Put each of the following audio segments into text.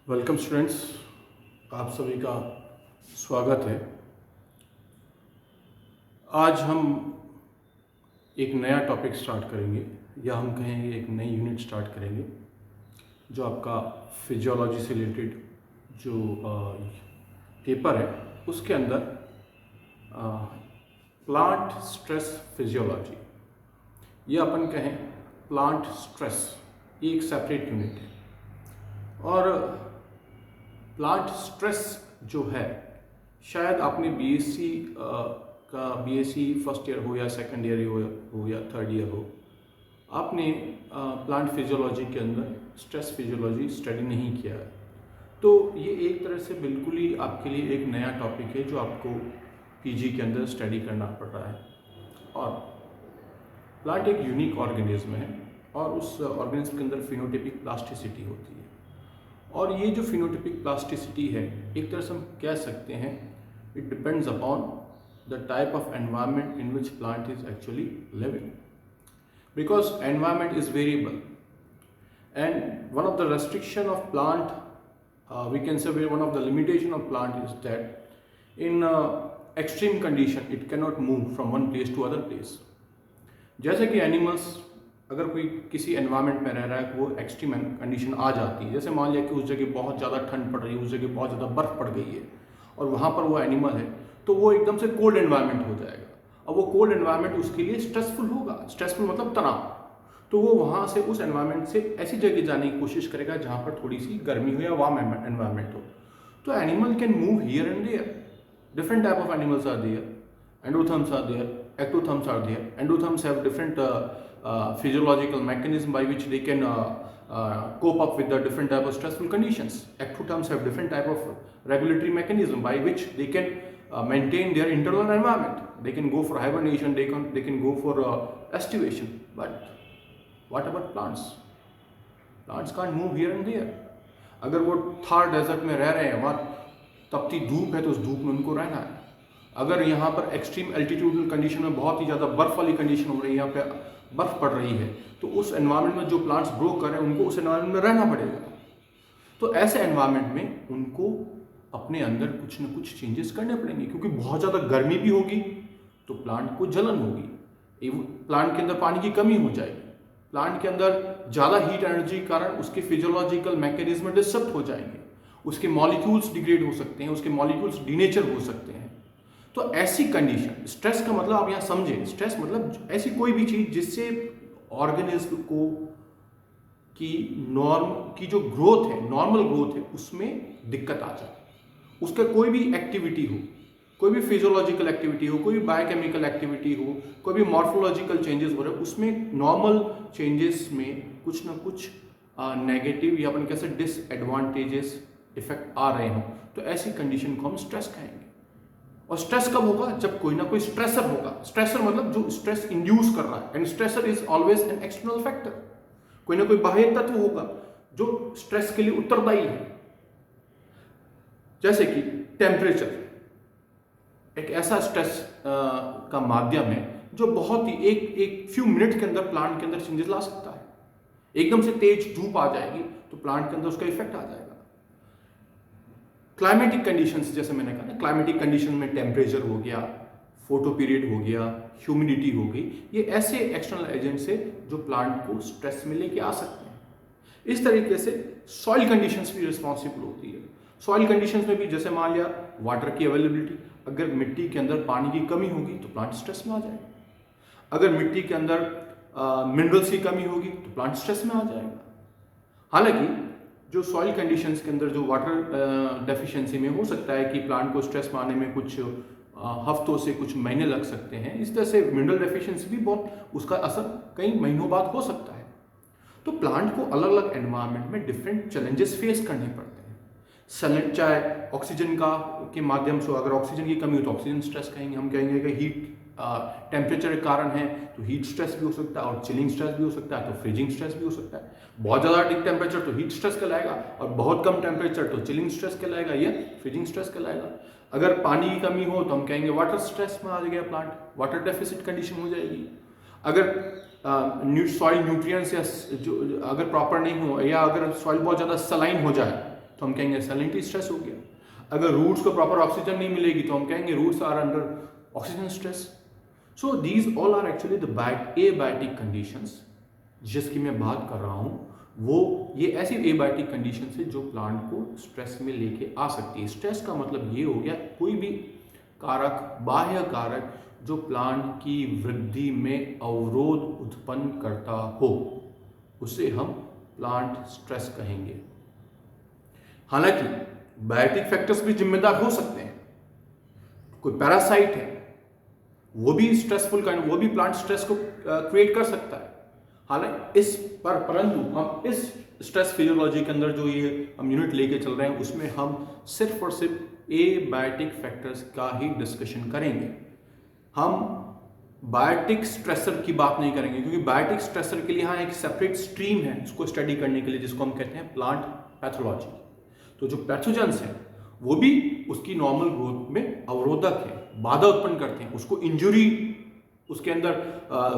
Welcome students, आप सभी का स्वागत है। आज हम एक नया टॉपिक स्टार्ट करेंगे या हम कहेंगे एक नई यूनिट स्टार्ट करेंगे जो आपका फिजियोलॉजी से रिलेटेड जो पेपर है उसके अंदर प्लांट स्ट्रेस फिजियोलॉजी या अपन कहें प्लांट स्ट्रेस, ये एक सेपरेट यूनिट है। और प्लांट स्ट्रेस जो है, शायद आपने बीएससी फर्स्ट ईयर हो या सेकंड ईयर हो या थर्ड ईयर हो, आपने प्लांट फिजियोलॉजी के अंदर स्ट्रेस फिजियोलॉजी स्टडी नहीं किया है। तो ये एक तरह से बिल्कुल ही आपके लिए एक नया टॉपिक है जो आपको पीजी के अंदर स्टडी करना पड़ रहा है। और प्लांट एक यूनिक ऑर्गेनिज्म है और उस ऑर्गेनिज्म के अंदर फिनोटाइपिक प्लास्टिसिटी होती है। और ये जो फिनोटाइपिक प्लास्टिसिटी है, एक तरह से हम कह सकते हैं it depends upon the type of environment in which plant is actually living, because environment is variable and one of the restriction of plant, we can say one of the limitation of plant is that in extreme condition it can not move from one place to other place. जैसे कि animals, अगर कोई किसी environment में रह रहा है, वो एक्सट्रीम कंडीशन आ जाती है, जैसे मान लिया कि उस जगह बहुत ज़्यादा ठंड पड़ रही है, उस जगह बहुत ज़्यादा बर्फ़ पड़ गई है और वहाँ पर वो एनिमल है, तो वो एकदम से कोल्ड एनवायरनमेंट हो जाएगा। अब वो कोल्ड एनवायरनमेंट उसके लिए स्ट्रेसफुल होगा, स्ट्रेसफुल मतलब तनाव। तो वो वहाँ से उस एनवायरनमेंट से ऐसी जगह जाने की कोशिश करेगा जहाँ पर थोड़ी सी गर्मी हो या वार्म एनवायरनमेंट हो। तो animal can move here and there, different type of animals are there, endotherms are there, ectotherms are there. Endotherms have different physiological mechanism by which they can cope up with the different type of stressful conditions. Ectotherms have different type of regulatory mechanism by which they can maintain their internal environment. They can go for hibernation, they can go for estivation. But what about plants? Plants can't move here and there. अगर वो Thar desert में रह रहे हैं, वहाँ तपती धूप है तो उस धूप में उनको रहना है। अगर यहाँ पर एक्सट्रीम एल्टीट्यूडल कंडीशन में बहुत ही ज़्यादा बर्फ़ वाली कंडीशन हो रही है, यहाँ पे बर्फ़ पड़ रही है, तो उस एनवायरनमेंट में जो प्लांट्स ग्रो कर रहे हैं उनको उस एनवायरनमेंट में रहना पड़ेगा। तो ऐसे एनवायरनमेंट में उनको अपने अंदर कुछ ना कुछ चेंजेस करने पड़ेंगे, क्योंकि बहुत ज़्यादा गर्मी भी होगी तो प्लांट को जलन होगी, प्लांट के अंदर पानी की कमी हो जाएगी, प्लांट के अंदर ज़्यादा हीट एनर्जी के कारण उसके फिजियोलॉजिकल मैकेनिज्म डिस्टर्ब हो जाएंगे, उसके मॉलिक्यूल्स डिग्रेड हो सकते हैं, उसके मॉलिक्यूल्स डीनेचर हो सकते हैं। तो ऐसी कंडीशन, स्ट्रेस का मतलब आप यहाँ समझें, स्ट्रेस मतलब ऐसी कोई भी चीज़ जिससे ऑर्गेनिज्म को की नॉर्म की जो ग्रोथ है, नॉर्मल ग्रोथ है, उसमें दिक्कत आ जाए। उसका कोई भी एक्टिविटी हो, कोई भी फिजियोलॉजिकल एक्टिविटी हो, कोई भी बायोकेमिकल एक्टिविटी हो, कोई भी मॉर्फोलॉजिकल चेंजेस हो रहे, उसमें नॉर्मल चेंजेस में कुछ ना कुछ नेगेटिव या अपन कैसे डिसएडवांटेजेस इफेक्ट आ रहे हों, तो ऐसी कंडीशन को हम स्ट्रेस कहेंगे। और स्ट्रेस कब होगा? जब कोई ना कोई स्ट्रेसर होगा। स्ट्रेसर मतलब जो स्ट्रेस इंड्यूस कर रहा है, and stressor is always an external factor. कोई ना कोई बाह्य तत्व होगा जो स्ट्रेस के लिए उत्तरदायी है। जैसे कि टेम्परेचर एक ऐसा स्ट्रेस का माध्यम है जो बहुत ही एक फ्यू मिनट के अंदर प्लांट के अंदर चेंजेस ला सकता है। एकदम से तेज धूप आ जाएगी तो प्लांट के अंदर उसका इफेक्ट आ जाएगा। क्लाइमेटिक कंडीशंस, जैसे मैंने कहा ना, क्लाइमेटिक कंडीशन में टेम्परेचर हो गया, फोटो पीरियड हो गया, ह्यूमिडिटी हो गई, ये ऐसे एक्सटर्नल एजेंट्स है जो प्लांट को स्ट्रेस में लेके आ सकते हैं। इस तरीके से सॉइल कंडीशंस भी रिस्पॉन्सिबल होती है। सॉइल कंडीशंस में भी जैसे मान लिया वाटर की अवेलेबिलिटी, अगर मिट्टी के अंदर पानी की कमी होगी तो प्लांट स्ट्रेस में आ जाएगा। अगर मिट्टी के अंदर मिनरल्स की कमी होगी तो प्लांट स्ट्रेस में आ जाएगा। हालांकि जो सॉइल कंडीशंस के अंदर जो वाटर डेफिशिएंसी में हो सकता है कि प्लांट को स्ट्रेस में आने में कुछ हफ्तों से कुछ महीने लग सकते हैं, इस तरह से मिनरल डेफिशिएंसी भी बहुत, उसका असर कई महीनों बाद हो सकता है। तो प्लांट को अलग अलग एनवायरनमेंट में डिफरेंट चैलेंजेस फेस करने पड़ते हैं। चाहे ऑक्सीजन का के माध्यम से, अगर ऑक्सीजन की कमी हो तो ऑक्सीजन स्ट्रेस कहेंगे, हम कहेंगे कि हीट टेम्परेचर के कारण है तो हीट स्ट्रेस भी हो सकता है, और चिलिंग स्ट्रेस भी हो सकता है, तो फ्रीजिंग स्ट्रेस भी हो सकता है। बहुत ज़्यादा टेम्परेचर तो हीट स्ट्रेस कहलाएगा, और बहुत कम टेम्परेचर तो चिलिंग स्ट्रेस कहलाएगा या फ्रीजिंग स्ट्रेस कहलाएगा। अगर पानी की कमी हो तो हम कहेंगे वाटर स्ट्रेस में आ गया प्लांट, वाटर डेफिसिट कंडीशन हो जाएगी। अगर सॉइल न्यूट्रिएंट्स या जो अगर प्रॉपर नहीं हो, या अगर सॉइल बहुत ज़्यादा सलाइन हो जाए तो हम कहेंगे सैलिनिटी स्ट्रेस हो गया। अगर रूट्स को प्रॉपर ऑक्सीजन नहीं मिलेगी तो हम कहेंगे roots are under oxygen stress. So these all are actually the abiotic conditions जिसकी मैं बात कर रहा हूँ। वो ये ऐसी एबायोटिक कंडीशन है जो प्लांट को स्ट्रेस में लेके आ सकती है। स्ट्रेस का मतलब ये हो गया कोई भी कारक, बाह्य कारक जो प्लांट की वृद्धि में अवरोध उत्पन्न करता हो, उसे हम प्लांट स्ट्रेस कहेंगे। हालांकि बायोटिक फैक्टर्स भी जिम्मेदार हो सकते हैं। कोई पैरासाइट है, वो भी स्ट्रेसफुल काइंड, वो भी प्लांट स्ट्रेस को क्रिएट कर सकता है। हालांकि परंतु हम इस स्ट्रेस फिजियोलॉजी के अंदर जो ये हम यूनिट लेके चल रहे हैं उसमें हम सिर्फ और सिर्फ एबायोटिक फैक्टर्स का ही डिस्कशन करेंगे। हम बायोटिक स्ट्रेसर की बात नहीं करेंगे, क्योंकि बायोटिक स्ट्रेसर के लिए यहाँ एक सेपरेट स्ट्रीम है उसको स्टडी करने के लिए, जिसको हम कहते हैं प्लांट पैथोलॉजी। तो जो पैथोजेंस हैं वो भी उसकी नॉर्मल ग्रोथ में अवरोधक है, बाधा उत्पन्न करते हैं, उसको इंजुरी, उसके अंदर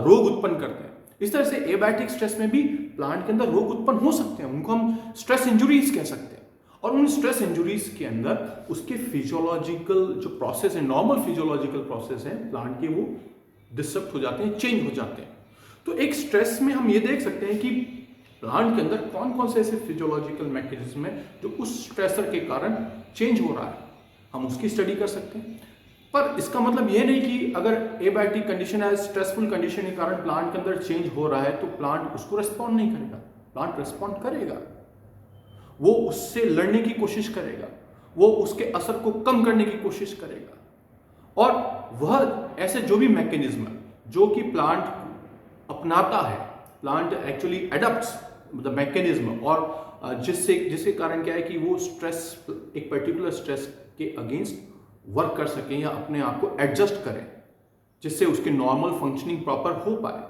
रोग उत्पन्न करते हैं। इस तरह से एबायोटिक स्ट्रेस में भी प्लांट के अंदर रोग उत्पन्न हो सकते हैं, उनको हम स्ट्रेस इंजुरीज कह सकते हैं। और उन स्ट्रेस इंजुरीज के अंदर उसके फिजियोलॉजिकल जो प्रोसेस है, नॉर्मल फिजियोलॉजिकल प्रोसेस है प्लांट के, वो डिस्टर्ब हो जाते हैं, चेंज हो जाते हैं। तो एक स्ट्रेस में हम ये देख सकते हैं कि प्लांट के अंदर कौन कौन से ऐसे फिजियोलॉजिकल मैकेनिज्म है जो उस स्ट्रेसर के कारण चेंज हो रहा है, हम उसकी स्टडी कर सकते हैं। पर इसका मतलब यह नहीं कि अगर एबायोटिक कंडीशन है, स्ट्रेसफुल कंडीशन के कारण प्लांट के अंदर चेंज हो रहा है तो प्लांट उसको रेस्पॉन्ड नहीं करेगा। प्लांट रेस्पॉन्ड करेगा, वो उससे लड़ने की कोशिश करेगा, वो उसके असर को कम करने की कोशिश करेगा। और वह ऐसे जो भी मैकेनिज्म जो कि प्लांट अपनाता है, प्लांट एक्चुअली एडप्ट्स द मैकेनिज्म, और जिसके कारण क्या है कि वो स्ट्रेस, एक पर्टिकुलर स्ट्रेस के अगेंस्ट वर्क कर सकें या अपने आप को एडजस्ट करें, जिससे उसके नॉर्मल फंक्शनिंग प्रॉपर हो पाए।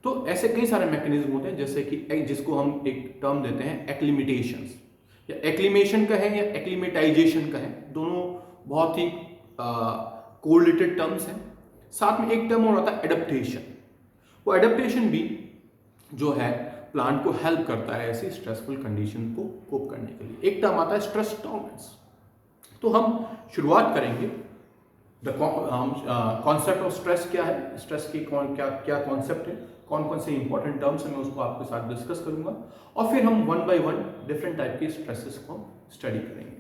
तो ऐसे कई सारे मैकेनिज्म होते हैं, जैसे कि जिसको हम एक टर्म देते हैं एक्लिमेटेशंस, या एक्लिमेशन कहें या एक्लिमेटाइजेशन कहें, दोनों बहुत ही कोरिलेटेड टर्म्स हैं। साथ में एक टर्म और आता है एडप्टेशन। वो एडप्टेशन भी जो है प्लांट को हेल्प करता है ऐसी स्ट्रेसफुल कंडीशन को कोप करने के लिए। एक टर्म आता है स्ट्रेस टॉलरेंस। तो हम शुरुआत करेंगे कॉन्सेप्ट ऑफ स्ट्रेस क्या है, स्ट्रेस की क्या कॉन्सेप्ट है, कौन कौन से इंपॉर्टेंट टर्म्स हैं, मैं उसको आपके साथ डिस्कस करूंगा, और फिर हम one by one different type के स्ट्रेसेस को स्टडी करेंगे।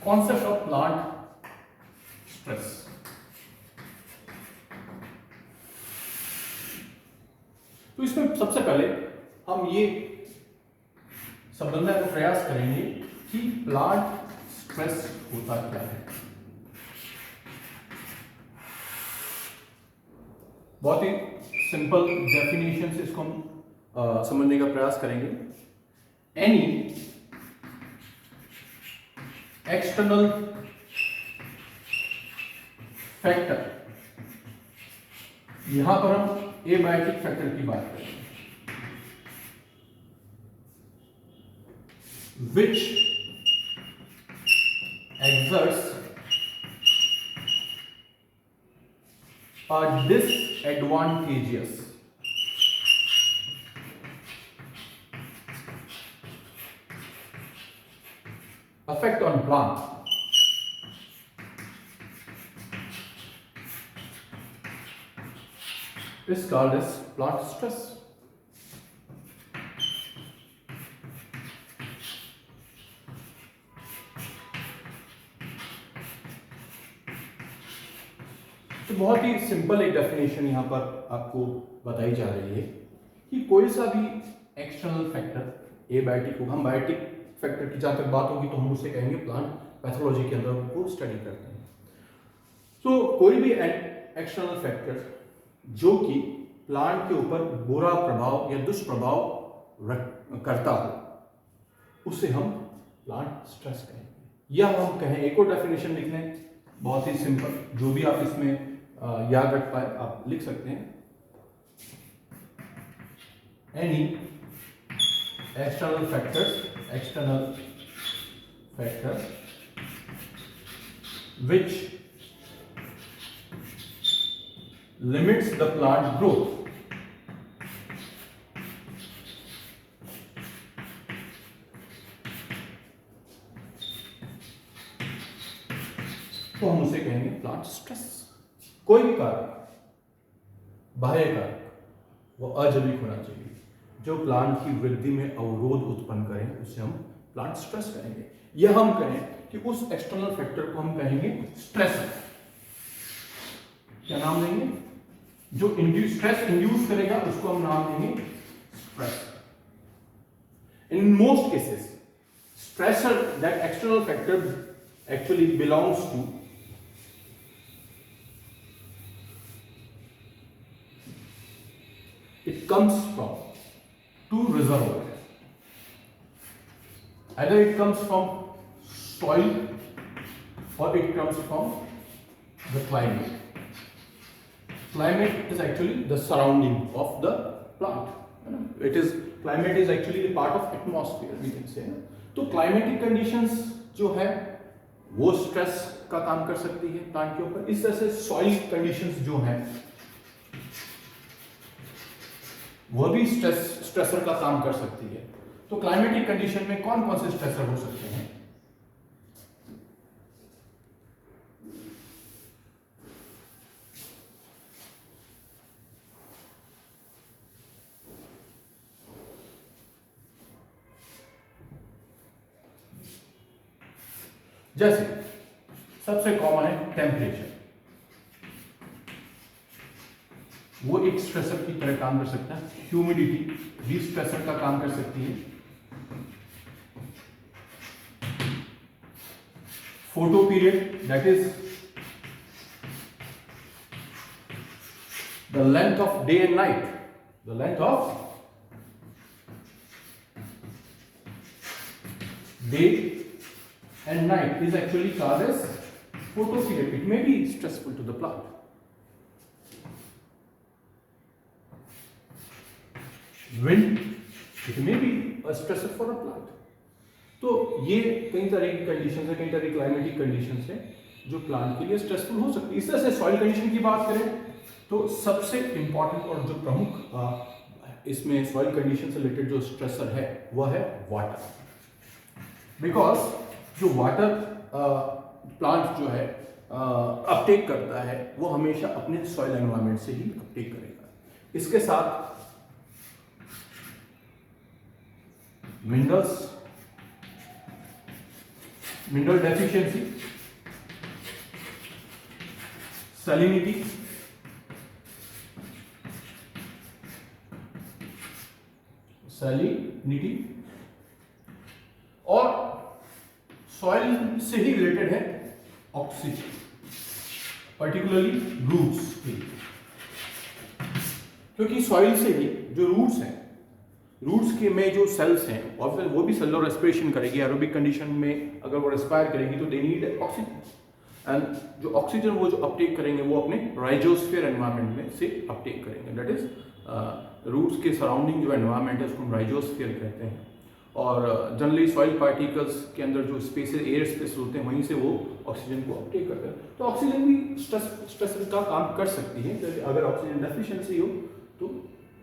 Concept of plant stress. तो इसमें सबसे पहले हम ये समझने का प्रयास करेंगे कि प्लांट स्ट्रेस होता क्या है। बहुत ही सिंपल डेफिनेशन से इसको हम समझने का प्रयास करेंगे। एनी एक्सटर्नल फैक्टर, यहां पर हम एबायोटिक फैक्टर की बात करेंगे, which exerts a disadvantageous effect on plant is called as plant stress. तो बहुत ही सिंपल एक डेफिनेशन यहाँ पर आपको बताई जा रही है कि कोई सा भी एक्सटर्नल फैक्टर एबायोटिक होगा, हम बायोटिक फैक्टर की जहाँ तक बात होगी तो हम उसे कहेंगे प्लांट पैथोलॉजी के अंदर उनको स्टडी करते हैं। तो कोई भी एक्सटर्नल फैक्टर जो कि प्लांट के ऊपर बुरा प्रभाव या दुष्प्रभाव करता हो, उसे हम प्लांट स्ट्रेस कहेंगे। या हम कहें, एक और डेफिनेशन लिख लें, बहुत ही सिंपल, जो भी आप इसमें याद रख पाए आप लिख सकते हैं। Any external factors which limits the plant growth. तो हम उसे कहेंगे प्लांट स्ट्रेस। कोई भी कारक, बाह्य कारक, वो अजैविक होना चाहिए जो प्लांट की वृद्धि में अवरोध उत्पन्न करें, उसे हम प्लांट स्ट्रेस कहेंगे। यह हम कहें कि उस एक्सटर्नल फैक्टर को हम कहेंगे स्ट्रेस। क्या नाम देंगे? जो स्ट्रेस इंड्यूस करेगा उसको हम नाम देंगे stress. In most cases stressor, that external factor actually belongs to it comes from two reservoirs. Either it comes from soil or it comes from the climate. Climate is actually the surrounding of the plant. Climate is actually a part of atmosphere, we can say. तो climatic conditions जो है वो stress का काम कर सकती है plant के ऊपर। इस तरह से सॉइल कंडीशंस जो है वो भी स्ट्रेसर का काम कर सकती है। तो क्लाइमेटिक कंडीशन में कौन कौन से स्ट्रेसर हो सकते हैं? जैसे सबसे कॉमन है टेम्परेचर, वो एक स्ट्रेसर की तरह काम कर सकता है। ह्यूमिडिटी भी स्ट्रेसर का काम कर सकती है। Photo period, that is the length of day and night, the length of day and night is actually called as photoperiod. It may be stressful to the plant. Wind, it may be a stressor for a plant. तो ये कई तरह की conditions है, कई तरह की climatic conditions है जो प्लांट के लिए स्ट्रेसफुल हो सकती है। इस तरह से सॉइल कंडीशन की बात करें तो सबसे इंपॉर्टेंट और जो प्रमुख इसमें सॉइल कंडीशन से रिलेटेड जो स्ट्रेसर है वह है वाटर। बिकॉज जो वाटर प्लांट जो है अपटेक करता है वो हमेशा अपने सॉइल एनवायरनमेंट से ही अपटेक करेगा। इसके साथ मिनरल डेफिशिएंसी, सैलिनिटी, और सॉइल से ही रिलेटेड है ऑक्सीजन, पर्टिकुलरली रूट्स के लिए, क्योंकि सॉइल से ही जो रूट्स हैं, रूट्स के में जो सेल्स हैं और फिर वो भी सेलुलर रेस्पिरेशन करेगी। एरोबिक कंडीशन में अगर वो रेस्पायर करेगी तो दे नीड ऑक्सीजन, एंड जो ऑक्सीजन वो जो अपटेक करेंगे वो अपने राइजोस्फीयर एनवायरनमेंट में से अपटेक करेंगे। दैट इज रूट्स के सराउंडिंग जो एनवायरनमेंट है उसको हम राइजोस्फीयर कहते हैं। और जनरली सॉइल पार्टिकल्स के अंदर जो स्पेसेस, एयर स्पेस होते हैं, वहीं से वो ऑक्सीजन को अपटेक करते हैं। तो ऑक्सीजन भी स्ट्रेस का काम कर सकती है। जैसे अगर ऑक्सीजन डेफिशिएंसी हो तो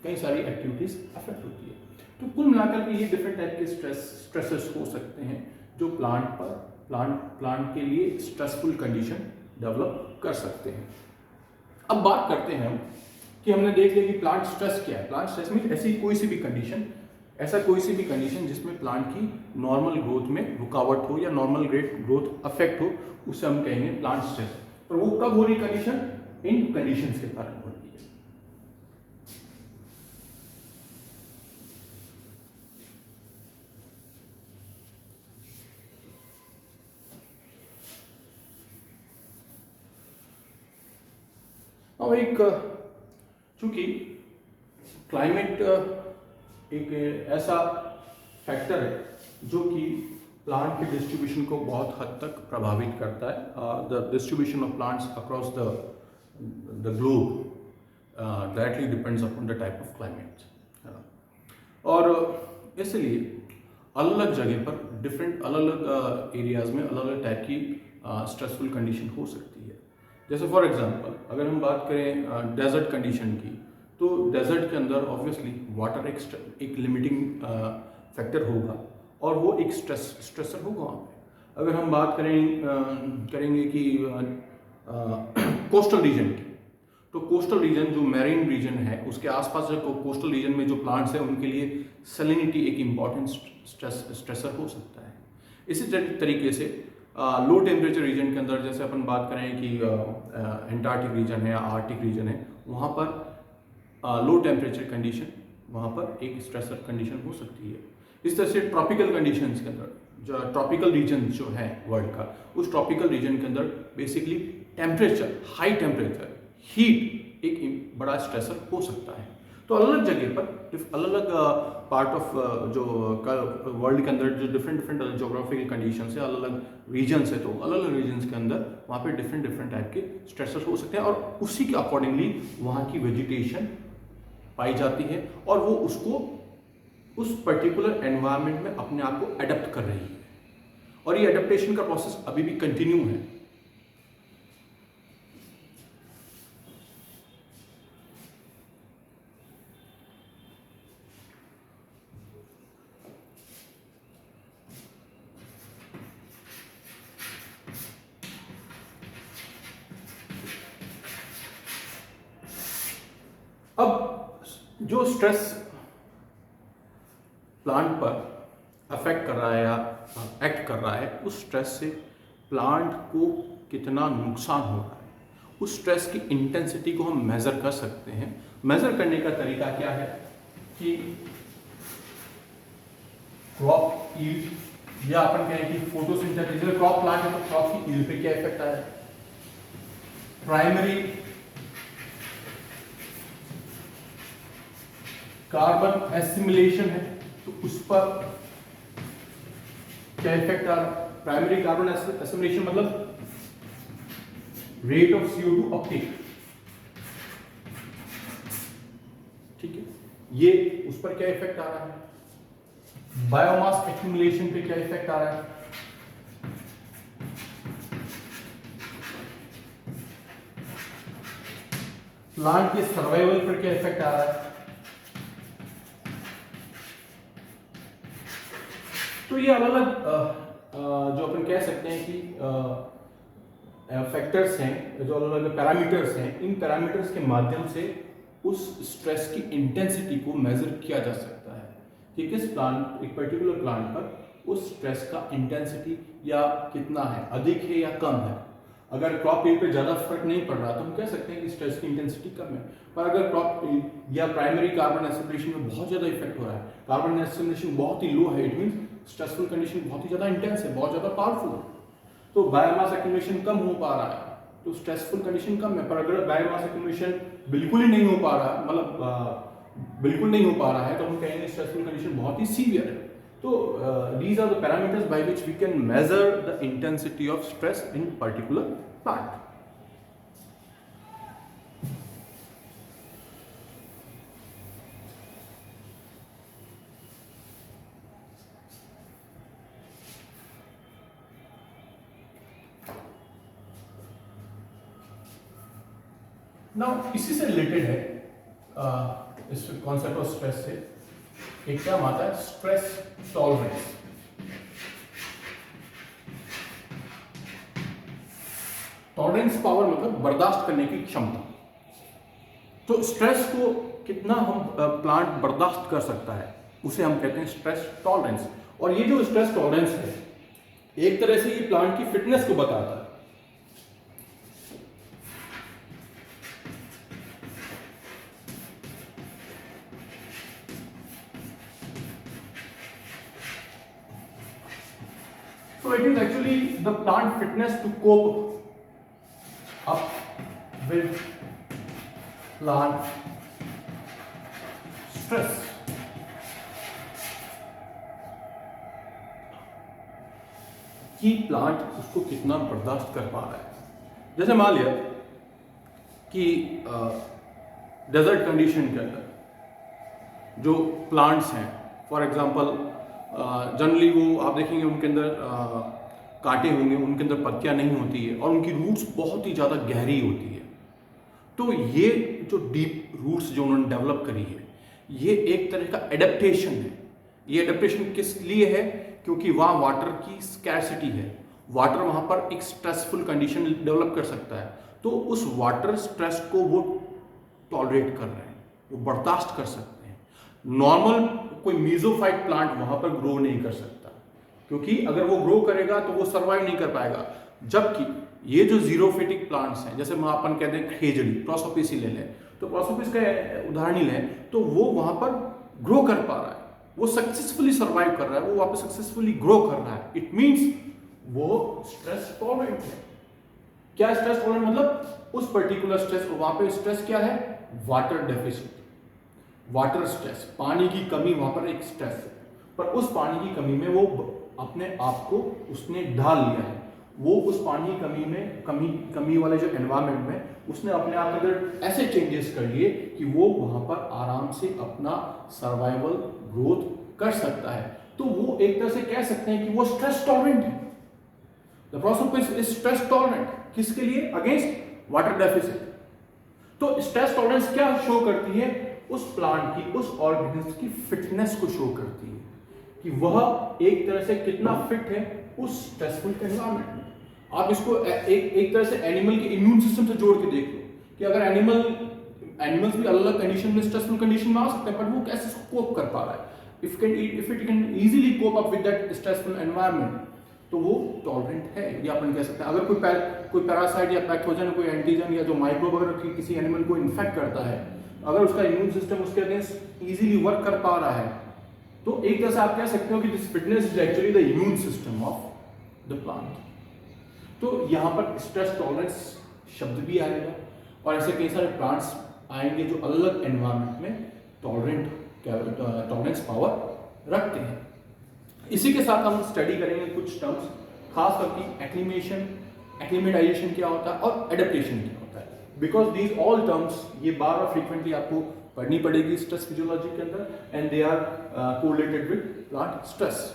कई सारी एक्टिविटीज अफेक्ट होती है। तो कुल मिलाकर के ये डिफरेंट टाइप के स्ट्रेसेस हो सकते हैं जो प्लांट के लिए स्ट्रेसफुल कंडीशन डेवलप कर सकते हैं। अब बात करते हैं हम कि हमने देख लिया कि प्लांट स्ट्रेस क्या है। प्लांट स्ट्रेस मीन ऐसी कोई सी भी कंडीशन जिसमें प्लांट की नॉर्मल ग्रोथ में रुकावट हो या नॉर्मल ग्रोथ अफेक्ट हो, उसे हम कहेंगे प्लांट स्ट्रेस। और वो कब हो रही कंडीशन? इन कंडीशंस के कारण होती है। अब एक चूंकि क्लाइमेट एक ऐसा फैक्टर है जो कि प्लांट के डिस्ट्रीब्यूशन को बहुत हद तक प्रभावित करता है। The distribution of plants across the globe directly depends upon the type of climate. और इसलिए अलग अलग जगह पर अलग अलग एरियाज में अलग अलग टाइप की स्ट्रेसफुल कंडीशन हो सकती है। जैसे फॉर एग्जांपल अगर हम बात करें डेजर्ट कंडीशन की, तो डेजर्ट के अंदर ऑब्वियसली वाटर एक लिमिटिंग फैक्टर होगा और वो एक स्ट्रेसर होगा वहाँ पे। अगर हम बात करेंगे कि कोस्टल रीजन की, तो कोस्टल रीजन जो मैरीन रीजन है उसके आसपास जो कोस्टल रीजन में जो प्लांट्स हैं उनके लिए सैलिनिटी एक इम्पॉर्टेंट स्ट्रेसर हो सकता है। इसी तरीके से लो टेम्परेचर रीजन के अंदर जैसे अपन बात करें कि एंटार्क्टिक रीजन है या आर्टिक रीजन है, वहाँ पर लो टेम्परेचर कंडीशन वहाँ पर एक स्ट्रेसर कंडीशन हो सकती है। इस तरह से ट्रॉपिकल कंडीशंस के अंदर जो ट्रॉपिकल रीजन जो है वर्ल्ड का, उस ट्रॉपिकल रीजन के अंदर basically temperature, high temperature, heat एक बड़ा स्ट्रेसर हो सकता है। तो अलग अलग जगह पर अलग अलग पार्ट ऑफ जो वर्ल्ड के अंदर जो डिफरेंट जोग्राफिकल कंडीशंस है, अलग अलग रीजन्स है, तो अलग अलग रीजन्स के अंदर वहाँ पे डिफरेंट टाइप के स्ट्रेसर्स हो सकते हैं और उसी के अकॉर्डिंगली वहाँ की वेजिटेशन पाई जाती है और वो उसको उस पर्टिकुलर एनवायरनमेंट में अपने आप को अडेप्ट कर रही है और ये अडेप्टेशन का प्रोसेस अभी भी कंटिन्यू है। अब जो स्ट्रेस प्लांट पर अफेक्ट कर रहा है या एक्ट कर रहा है, उस स्ट्रेस से प्लांट को कितना नुकसान हो रहा है, उस स्ट्रेस की इंटेंसिटी को हम मेज़र कर सकते हैं। मेज़र करने का तरीका क्या है कि क्रॉप यील्ड या अपन कहें कि फोटोसिंथेसिस, क्रॉप प्लांट है तो क्रॉप की यील्ड पे क्या इफेक्ट आया है, प्राइमरी कार्बन एसिमिलेशन है तो उस पर क्या इफेक्ट आ रहा है। प्राइमरी कार्बन एसिमिलेशन मतलब रेट ऑफ CO2 अपटेक, ठीक है, ये उस पर क्या इफेक्ट आ रहा है। बायोमास एक्यूमुलेशन पे क्या इफेक्ट आ रहा है, प्लांट के सर्वाइवल पर क्या इफेक्ट आ रहा है। तो ये अलग अलग जो अपन कह सकते हैं कि फैक्टर्स हैं, जो अलग अलग पैरामीटर्स हैं, इन पैरामीटर्स के माध्यम से उस स्ट्रेस की इंटेंसिटी को मेजर किया जा सकता है कि किस प्लांट, एक पर्टिकुलर प्लांट पर उस स्ट्रेस का इंटेंसिटी या कितना है, अधिक है या कम है। अगर क्रॉप यील्ड पे ज़्यादा फर्क नहीं पड़ रहा तो हम कह सकते हैं कि स्ट्रेस की इंटेंसिटी कम है, पर अगर क्रॉप या प्राइमरी कार्बन एसिमिलेशन में बहुत ज़्यादा इफेक्ट हो रहा है, कार्बन एसिमिलेशन बहुत ही लो है, इट मीन्स स्ट्रेसफुल कंडीशन बहुत ही ज़्यादा इंटेंस है, बहुत ज़्यादा पावरफुल है, तो बायोमास एक्यूमुलेशन कम हो पा रहा है तो स्ट्रेसफुल कंडीशन कम है। पर अगर बायोमास एक्यूमुलेशन बिल्कुल ही नहीं हो पा रहा, मतलब बिल्कुल नहीं हो पा रहा है, तो हम कहेंगे स्ट्रेसफुल कंडीशन बहुत ही सीवियर है। तो these are the parameters by which we can measure the intensity of stress in particular plant. Now इसी से रिलेटेड है इस कॉन्सेप्ट ऑफ स्ट्रेस से एक टर्म आता है स्ट्रेस टॉलरेंस। टॉलरेंस पावर मतलब बर्दाश्त करने की क्षमता। तो स्ट्रेस को कितना हम प्लांट बर्दाश्त कर सकता है उसे हम कहते हैं स्ट्रेस टॉलरेंस। और ये जो स्ट्रेस टॉलरेंस है एक तरह से ये प्लांट की फिटनेस को बताता है। So it is actually the plant fitness to cope up with plant stress. कि प्लांट उसको कितना बर्दाश्त कर पा रहा है। जैसे मान लिया कि डेजर्ट कंडीशन के अंदर जो प्लांट्स हैं, फॉर एग्जांपल जनरली वो आप देखेंगे उनके अंदर कांटे होंगे, उनके अंदर पत्तियां नहीं होती है और उनकी रूट्स बहुत ही ज़्यादा गहरी होती है। तो ये जो डीप रूट्स जो उन्होंने डेवलप करी है, ये एक तरह का एडेप्टेशन है। ये एडेप्टेशन किस लिए है? क्योंकि वहाँ वाटर की स्कैरसिटी है, वाटर वहाँ पर एक स्ट्रेसफुल कंडीशन डेवलप कर सकता है, तो उस वाटर स्ट्रेस को वो टॉलरेट कर रहे हैं, वो बर्दाश्त कर सकते हैं। नॉर्मल कोई मीजोफाइट प्लांट वहाँ पर ग्रो नहीं कर सकता, क्योंकि अगर वो ग्रो करेगा तो वो सर्वाइव नहीं कर पाएगा। जबकि ये जो जीरोफिटिक प्लांट्स हैं, जैसे अपन कहते हैं खेजड़ी, प्रोसोपिस ही ले लें, तो प्रोसोपिस का उदाहरण ही लें, तो वो वहाँ पर ग्रो कर पा रहा है, वो सक्सेसफुली सर्वाइव कर रहा है, वो वहाँ पर सक्सेसफुली ग्रो कर रहा है। इट मीन्स वो स्ट्रेस टॉलरेंट है। क्या स्ट्रेस टॉलरेंट मतलब? उस पर्टिकुलर स्ट्रेस, वहाँ पे स्ट्रेस क्या है? वाटर डेफिसिट, वाटर स्ट्रेस, पानी की कमी वहाँ पर एक स्ट्रेस है, पर उस पानी की कमी में वो अपने आप को उसने ढाल लिया है। वो उस पानी की कमी में कमी वाले जो एनवायरनमेंट में उसने अपने आप के अंदर ऐसे चेंजेस कर लिए कि वो वहाँ पर आराम से अपना सर्वाइवल ग्रोथ कर सकता है। तो वो एक तरह से कह सकते हैं कि वो स्ट्रेस टॉलरेंट है। The Prosopis is stress tolerant. किसके लिए? Against water deficit. तो स्ट्रेस टॉलरेंस क्या शो करती है? उस प्लांट की, उस ऑर्गेनिज्म की फिटनेस को शो करती है कि वह एक तरह से कितना फिट है उस स्ट्रेसफुल एनवायरनमेंट में। आप इसको एक तरह से एनिमल के इम्यून सिस्टम से जोड़ के देख लो कि अगर एनिमल्स भी अलग अलग कंडीशन में, स्ट्रेसफुल कंडीशन में आ सकते हैं, पर वो कैसे कोप कर पा रहा है। If it can easily cope up with that stressful environment, तो वो टॉलरेंट है, ये अपन कह सकते हैं। अगर कोई पैरासाइट या पैथोजन, कोई एंटीजन या जो माइक्रोब अगर किसी एनिमल को इन्फेक्ट करता है, अगर उसका इम्यून सिस्टम उसके अगेंस्ट इजीली वर्क कर पा रहा है, तो एक तरह से आप कह सकते हो कि this fitness is actually the immune system of the plant. तो यहाँ पर स्ट्रेस टॉलरेंस शब्द भी आएगा और ऐसे कई सारे प्लांट्स आएंगे जो अलग अलग एनवायरनमेंट में टॉलरेंस पावर रखते हैं। इसी के साथ हम स्टडी करेंगे कुछ टर्म्स, खास करके एक्लिमेशन, एक्लिमेटाइजेशन क्या होता है और एडेप्टेशन क्या होता है, बिकॉज दीज ऑल टर्म्स ये बार बार फ्रीक्वेंटली आपको पढ़नी पड़ेगी स्ट्रेस फिजियोलॉजी के अंदर, and they are correlated with plant stress.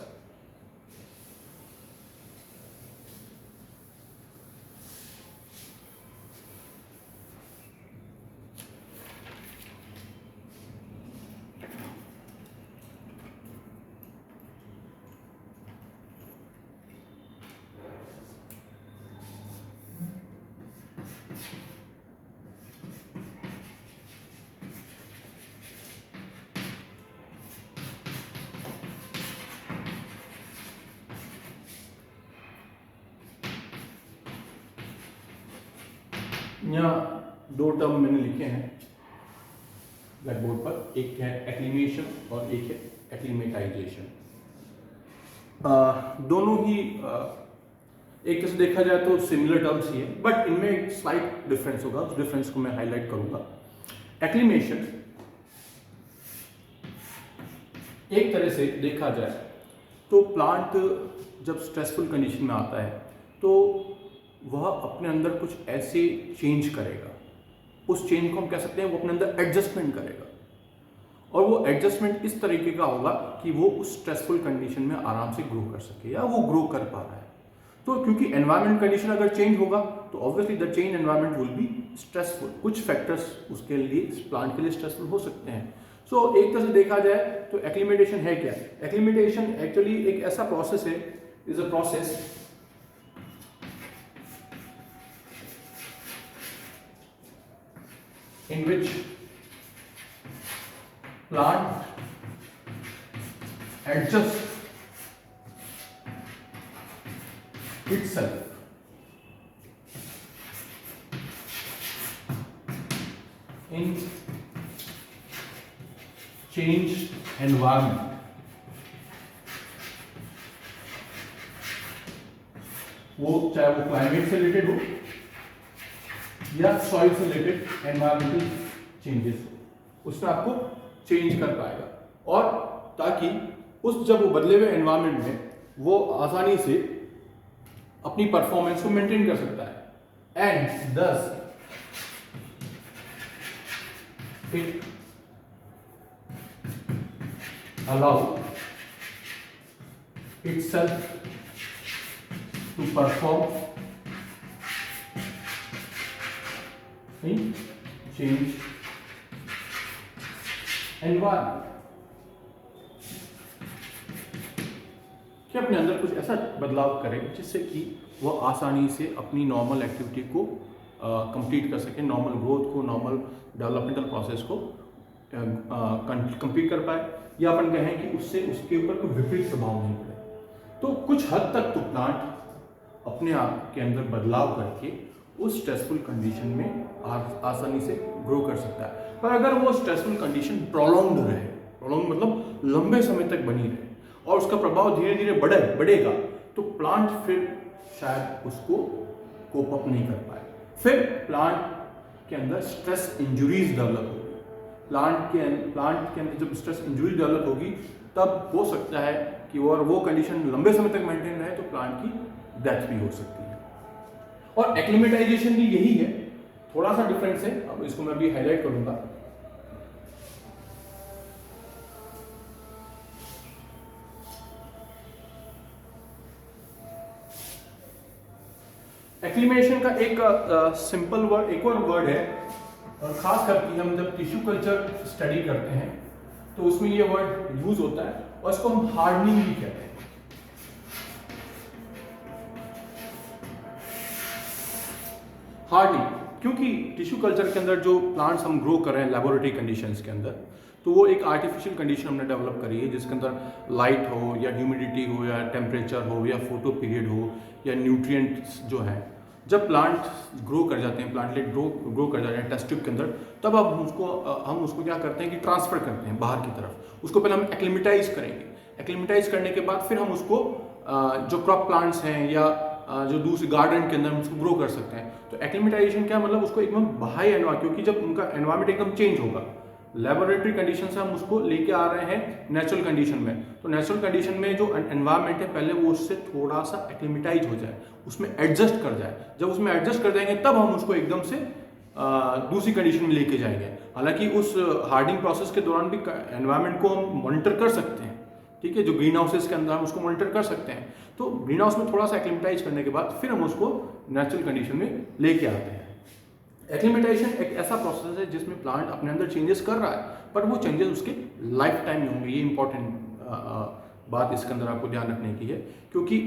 यहाँ दो टर्म मैंने लिखे हैं ब्लैक बोर्ड पर, एक है एक्लिमेशन और एक है एक्लिमेटाइजेशन। दोनों ही एक तरह से देखा जाए तो सिमिलर टर्म्स ही है, बट इनमें एक स्लाइट डिफरेंस होगा, उस डिफरेंस को मैं हाईलाइट करूंगा। एक्लिमेशन एक तरह से देखा जाए तो प्लांट जब स्ट्रेसफुल कंडीशन में आता है तो वह अपने अंदर कुछ ऐसे चेंज करेगा, उस चेंज को हम कह सकते हैं वो अपने अंदर एडजस्टमेंट करेगा, और वो एडजस्टमेंट इस तरीके का होगा कि वो उस स्ट्रेसफुल कंडीशन में आराम से ग्रो कर सके या वो ग्रो कर पा रहा है। तो क्योंकि एनवायरमेंट कंडीशन अगर चेंज होगा तो obviously the change environment will be stressful, कुछ फैक्टर्स उसके लिए, प्लांट के लिए स्ट्रेसफुल हो सकते हैं। सो एक तरह से देखा जाए तो एक्लिमेटेशन है क्या? एक्लिमेटेशन एक्चुअली एक ऐसा प्रोसेस है, is a process in which plant adjusts itself in changed environment. वो चाहे वो क्लाइमेट से रिलेटेड हो या सॉइल से रिलेटेड एनवायरमेंटल चेंजेस, उसमें आपको चेंज कर पाएगा, और ताकि उस जब वो बदले हुए एनवायरमेंट में वो आसानी से अपनी परफॉर्मेंस को मेंटेन कर सकता है, and thus it allow itself to perform in change environment, कि अपने अंदर कुछ ऐसा बदलाव करें जिससे कि वह आसानी से अपनी नॉर्मल एक्टिविटी को कंप्लीट कर सके, नॉर्मल ग्रोथ को, नॉर्मल डेवलपमेंटल प्रोसेस को कंप्लीट कर पाए, या अपन कहें कि उससे उसके ऊपर कोई विपरीत प्रभाव नहीं पड़े। तो कुछ हद तक तो प्लांट अपने आप के अंदर बदलाव करके उस स्ट्रेसफुल कंडीशन में आसानी से ग्रो कर सकता है। पर अगर वो स्ट्रेसफुल कंडीशन प्रोलॉन्ग्ड रहे, प्रोलॉन्ग मतलब लंबे समय तक बनी रहे और उसका प्रभाव धीरे धीरे बढ़ेगा, तो प्लांट फिर शायद उसको कोप अप नहीं कर पाए। फिर प्लांट के अंदर स्ट्रेस इंजुरीज डेवलप होगी। प्लांट के अंदर जब स्ट्रेस इंजुरी डेवलप होगी तब हो सकता है कि वो कंडीशन लंबे समय तक मेंटेन रहे, तो प्लांट की डेथ भी हो सकती है। और एक्लिमेटाइजेशन भी यही है, थोड़ा सा डिफरेंस है, अब इसको मैं भी हाईलाइट करूंगा। एक्लिमेशन का एक सिंपल वर्ड, एक और वर्ड है, और खास करके हम जब टिश्यू कल्चर स्टडी करते हैं तो उसमें ये वर्ड यूज होता है, और इसको हम हार्डनिंग भी कहते हैं। हार्डनिंग, क्योंकि टिश्यू कल्चर के अंदर जो प्लांट्स हम ग्रो कर रहे हैं लेबोरेटरी कंडीशंस के अंदर, तो वो एक आर्टिफिशियल कंडीशन हमने डेवलप करी है जिसके अंदर लाइट हो या ह्यूमिडिटी हो या टेम्परेचर हो या फोटो पीरियड हो या न्यूट्रिएंट्स जो है, जब प्लांट ग्रो कर जाते हैं, प्लांटलेट ग्रो कर जाते हैं टेस्ट ट्यूब के अंदर, तब हम उसको क्या करते हैं कि ट्रांसफर करते हैं बाहर की तरफ। उसको पहले हम एक्लिमेटाइज करेंगे, एक्लिमेटाइज करने के बाद फिर हम उसको जो क्रॉप प्लांट्स हैं या जो दूसरे गार्डन के अंदर हम उसको ग्रो कर सकते हैं। तो एक्लिमेटाइजेशन क्या मतलब, उसको एकदम बाहरी एनवायरमेंट, क्योंकि जब उनका एनवायरमेंट एकदम चेंज होगा, लेबोरेटरी कंडीशन से हम उसको लेके आ रहे हैं नेचुरल कंडीशन में, तो नेचुरल कंडीशन में जो एनवायरमेंट है पहले वो उससे थोड़ा सा एक्लिमेटाइज हो जाए, उसमें एडजस्ट कर जाए। जब उसमें एडजस्ट कर जाएंगे तब हम उसको एकदम से दूसरी कंडीशन में लेके जाएंगे। हालांकि उस हार्डिंग प्रोसेस के दौरान भी एनवायरमेंट को हम मॉनिटर कर सकते हैं, ठीक है, जो ग्रीन हाउसेस के अंदर हम उसको मॉनिटर कर सकते हैं। तो ग्रीन हाउस में थोड़ा सा एक्लिमेटाइज करने के बाद फिर हम उसको नेचुरल कंडीशन में लेके आते हैं। एक्लिमेटाइजेशन एक ऐसा प्रोसेस है जिसमें प्लांट अपने अंदर चेंजेस कर रहा है, पर वो चेंजेस उसके लाइफ टाइम में होंगे। ये इंपॉर्टेंट बात इसके अंदर आपको ध्यान रखने की है, क्योंकि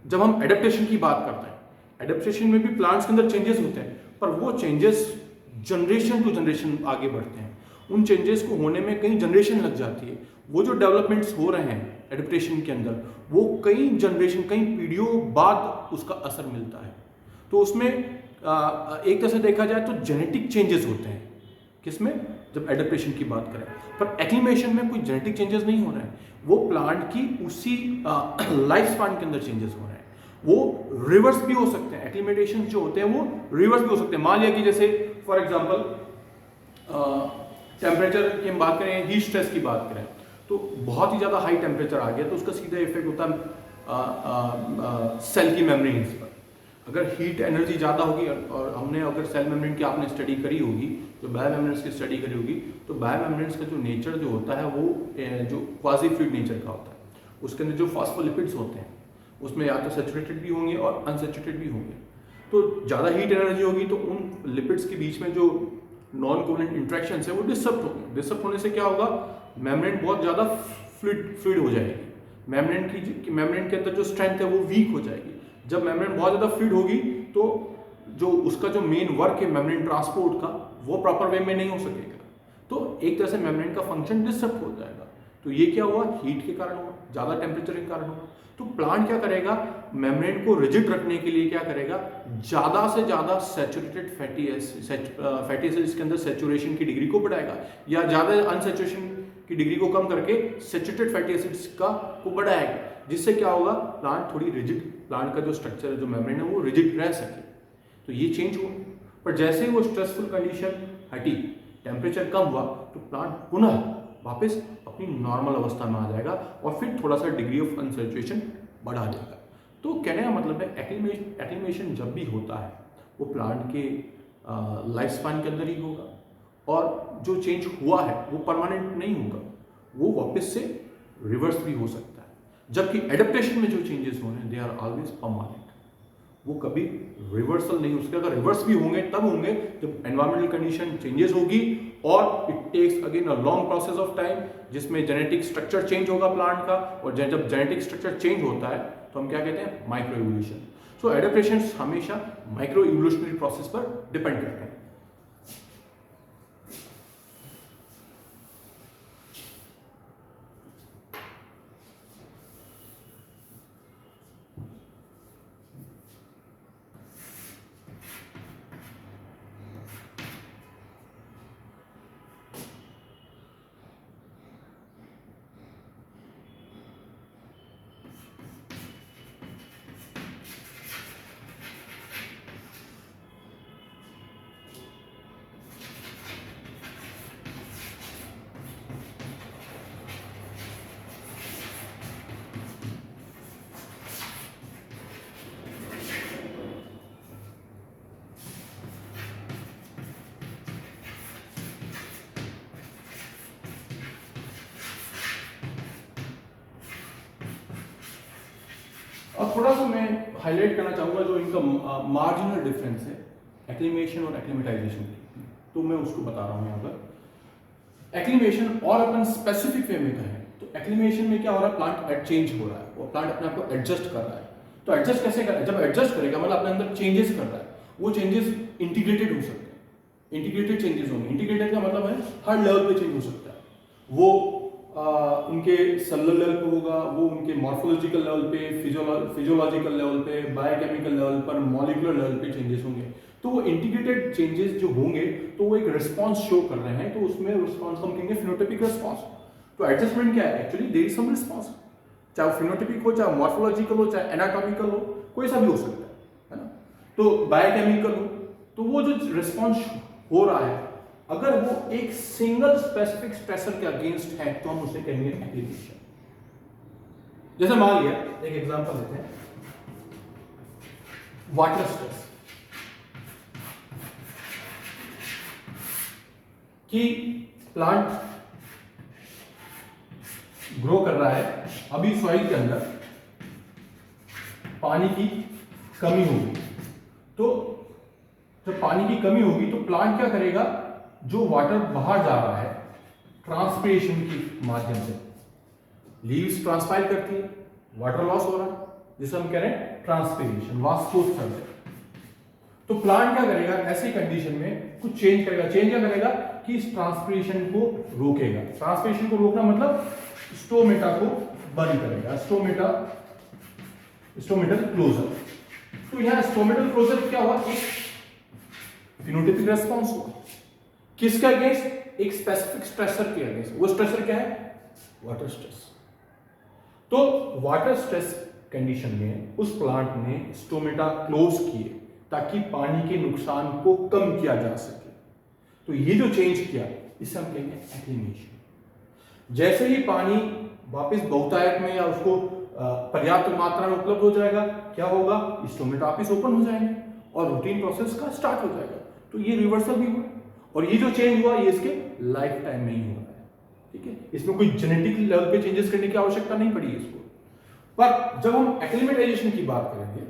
जब हम एडेप्टेशन की बात करते हैं, एडेप्टेशन में भी प्लांट्स के अंदर चेंजेस होते हैं, पर वो चेंजेस जनरेशन टू जनरेशन आगे बढ़ते हैं। उन चेंजेस को होने में कई जनरेशन लग जाती है। वो जो डेवलपमेंट्स हो रहे हैं एडेप्टेशन के अंदर, वो कई जनरेशन, कई पीढ़ियों बाद उसका असर मिलता है। तो उसमें एक तरह से देखा जाए तो जेनेटिक चेंजेस होते हैं, किसमें, जब एडेप्टेशन की बात करें। पर एक्लिमेशन में कोई जेनेटिक चेंजेस नहीं हो रहे हैं, वो प्लांट की उसी लाइफ स्पैन के अंदर चेंजेस हो रहे हैं। वो रिवर्स भी हो सकते हैं, एक्लिमेटेशन जो होते हैं वो रिवर्स भी हो सकते हैं। मान लिया कि जैसे फॉर एग्जांपल टेम्परेचर की हम बात करें, हीट स्ट्रेस की बात करें, तो बहुत ही ज़्यादा हाई टेम्परेचर आ गया तो उसका सीधा इफेक्ट होता है सेल की मेम्ब्रेन्स पर। अगर हीट एनर्जी ज़्यादा होगी, और हमने अगर सेल मेम्ब्रेन की आपने स्टडी करी होगी, जो बायोमेम्ब्रेन्स की स्टडी करी होगी, तो बायोमेम्ब्रेन्स का जो नेचर जो होता है वो जो क्वाजी फ्लूइड नेचर का होता है। उसके अंदर जो फॉस्फोलिपिड्स होते हैं उसमें या तो सैचुरेटेड भी होंगे और अनसैचुरेटेड भी होंगे। तो ज़्यादा हीट एनर्जी होगी तो उन लिपिड्स के बीच में जो नॉन कोवेलेंट इंट्रैक्शन है वो डिस्टर्ब होंगे। डिस्टर्ब होने से क्या होगा, मेम्ब्रेन बहुत ज़्यादा फ्लूइड हो जाएगी, मेम्ब्रेन के अंदर जो स्ट्रेंथ है वो वीक हो जाएगी। जब मेम्ब्रेन बहुत ज़्यादा फ्लूइड होगी तो जो उसका जो मेन वर्क है मेम्ब्रेन ट्रांसपोर्ट का, वो प्रॉपर वे में नहीं हो सकेगा। तो एक तरह से मेम्ब्रेन का फंक्शन डिस्टर्ब हो जाएगा। तो ये क्या हुआ, हीट के कारण हुआ, ज़्यादा टेम्परेचर के कारण हुआ। तो प्लांट क्या करेगा, मेम्ब्रेन को रिजिड रखने के लिए क्या करेगा, ज़्यादा से ज़्यादा सैचुरेटेड फैटी एसिड्स के अंदर सैचुरेशन की डिग्री को बढ़ाएगा, या ज़्यादा अनसैचुरेशन की डिग्री को कम करके सैचुरेटेड फैटी एसिड्स को बढ़ाएगा। जिससे क्या होगा, प्लांट थोड़ी रिजिड, प्लांट का जो स्ट्रक्चर है, जो मेम्ब्रेन है, वो रिजिड रह सके। तो ये चेंज हुआ। पर जैसे ही वो स्ट्रेसफुल कंडीशन हटी, टेम्परेचर कम हुआ, तो प्लांट पुनः वापस अपनी नॉर्मल अवस्था में आ जाएगा और फिर थोड़ा सा डिग्री ऑफ अनसैचुरेशन बढ़ा देगा। तो कहने का मतलब है एक्लिमेशन जब भी होता है वो प्लांट के लाइफ स्पैन के अंदर ही होगा, और जो चेंज हुआ है वो परमानेंट नहीं होगा, वो वापस से रिवर्स भी हो सकता है। जबकि एडेप्टेशन में जो चेंजेस हो रहे हैं दे आर ऑलवेज परमानेंट। वो कभी रिवर्सल नहीं हो सकता। अगर रिवर्स भी होंगे तब होंगे जब एनवायरमेंटल कंडीशन चेंजेस होगी और it takes again a long process of time, जिसमें जेनेटिक स्ट्रक्चर चेंज होगा प्लांट का, और जब जेनेटिक स्ट्रक्चर चेंज होता है तो हम क्या कहते हैं, माइक्रो इवोल्यूशन। सो एडेप्टेशंस हमेशा माइक्रो इवोल्यूशनरी प्रोसेस पर डिपेंड करते हैं। अब थोड़ा सा मैं हाईलाइट करना चाहूँगा जो इनका मार्जिनल डिफरेंस है एक्लिमेशन और एक्लिमेटाइजेशन की, तो मैं उसको बता रहा हूँ यहाँ पर। एक्लिमेशन और अपन स्पेसिफिक वे में कहें तो एक्लिमेशन में क्या हो रहा है, प्लांट चेंज हो रहा है, वो प्लांट अपने आप को एडजस्ट कर रहा है। तो एडजस्ट कैसे कर रहा है, जब एडजस्ट करेगा मतलब अपने अंदर चेंजेस कर रहा है, वो चेंजेस इंटीग्रेटेड हो सकते हैं, इंटीग्रेटेड चेंजेस होंगे। इंटीग्रेटेड का मतलब है हर लेवल पे चेंज हो सकता है, वो उनके सेलुलर लेवल पे होगा, वो उनके मॉर्फोलॉजिकल लेवल पे, फिजियोलॉजिकल लेवल पे, बायोकेमिकल लेवल पर, मॉलिक्यूलर लेवल पे चेंजेस होंगे। तो वो इंटीग्रेटेड चेंजेस जो होंगे तो वो एक रिस्पांस शो कर रहे हैं, तो उसमें रिस्पांस हम कहेंगे फिनोटाइपिक रिस्पांस। तो एडजस्टमेंट क्या है, actually there is some response, चाहे वो फिनोटाइपिक हो, चाहे मॉर्फोलॉजिकल हो, चाहे एनाटॉमिकल हो, कोई सा भी हो सकता है ना। तो बायोकेमिकल हो, तो वो जो रिस्पांस हो रहा है अगर वो एक सिंगल स्पेसिफिक स्ट्रेसर के अगेंस्ट है तो हम उसे कहेंगे एक्लिमेशन। जैसे मान लिया एक एग्जांपल लेते हैं, वाटर स्ट्रेस, कि प्लांट ग्रो कर रहा है, अभी सॉइल के अंदर पानी की कमी होगी, तो जब पानी की कमी होगी तो प्लांट क्या करेगा, जो वाटर बाहर जा रहा है ट्रांसपिरेशन के माध्यम से, लीव्स ट्रांसपायर करती है, वाटर लॉस हो रहा है, जिसे हम कह रहे हैं ट्रांसपिरेशन, वास्कोस्फेरिक। तो प्लांट क्या करेगा ऐसी कंडीशन में, कुछ चेंज करेगा। चेंज क्या करेगा कि इस ट्रांसपिरेशन को रोकेगा। ट्रांसपिरेशन को रोकना मतलब स्टोमेटा को बंद करेगा, स्टोमेटल क्लोजर। तो यहां स्टोमेटल क्लोजर क्या हुआ, एक फिनोटाइपिक रिस्पांस हुआ, किसके अगेंस्ट, एक स्पेसिफिक स्ट्रेसर के अगेंस्ट। वो स्ट्रेसर क्या है, वाटर स्ट्रेस। तो वाटर स्ट्रेस कंडीशन में उस प्लांट ने स्टोमेटा क्लोज किए ताकि पानी के नुकसान को कम किया जा सके। तो ये जो चेंज किया इसे हम कहेंगे एक्लिमेशन। जैसे ही पानी वापस बहुतायत में या उसको पर्याप्त मात्रा में उपलब्ध हो जाएगा, क्या होगा, स्टोमेटा वापस ओपन हो जाएंगे और रूटीन प्रोसेस का स्टार्ट हो जाएगा। तो ये रिवर्सल भी हुआ, और ये जो चेंज हुआ ये इसके लाइफ टाइम में ही हो रहा है। ठीक है, इसमें कोई जेनेटिक लेवल पे चेंजेस करने की आवश्यकता नहीं पड़ी इसको। पर जब हम एक्लिमेटाइजेशन की बात करेंगे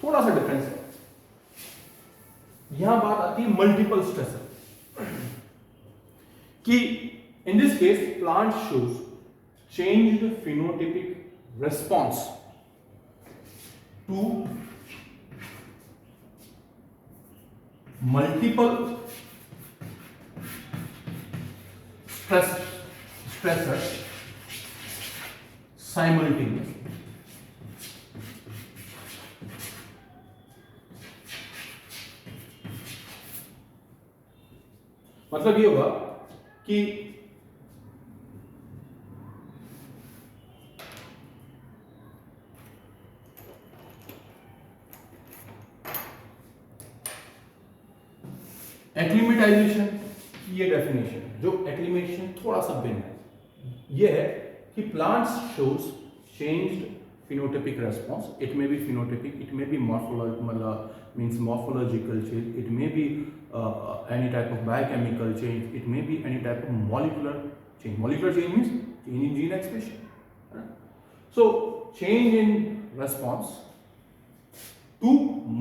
थोड़ा सा डिफरेंस है, यहां बात आती है मल्टीपल स्ट्रेसर कि in this case plant shows changed phenotypic response to multiple stressors simultaneously। मतलब ये हुआ कि एक्लिमेटाइजेशन की ये डेफिनेशन, जो एक्लिमेशन थोड़ा सा भिन्न है, ये है कि plants shows changed phenotypic response. It may be phenotypic, it may be morphological change, it may be any type of biochemical change, it may be any type of molecular change. Molecular change means change in gene expression. So change in response to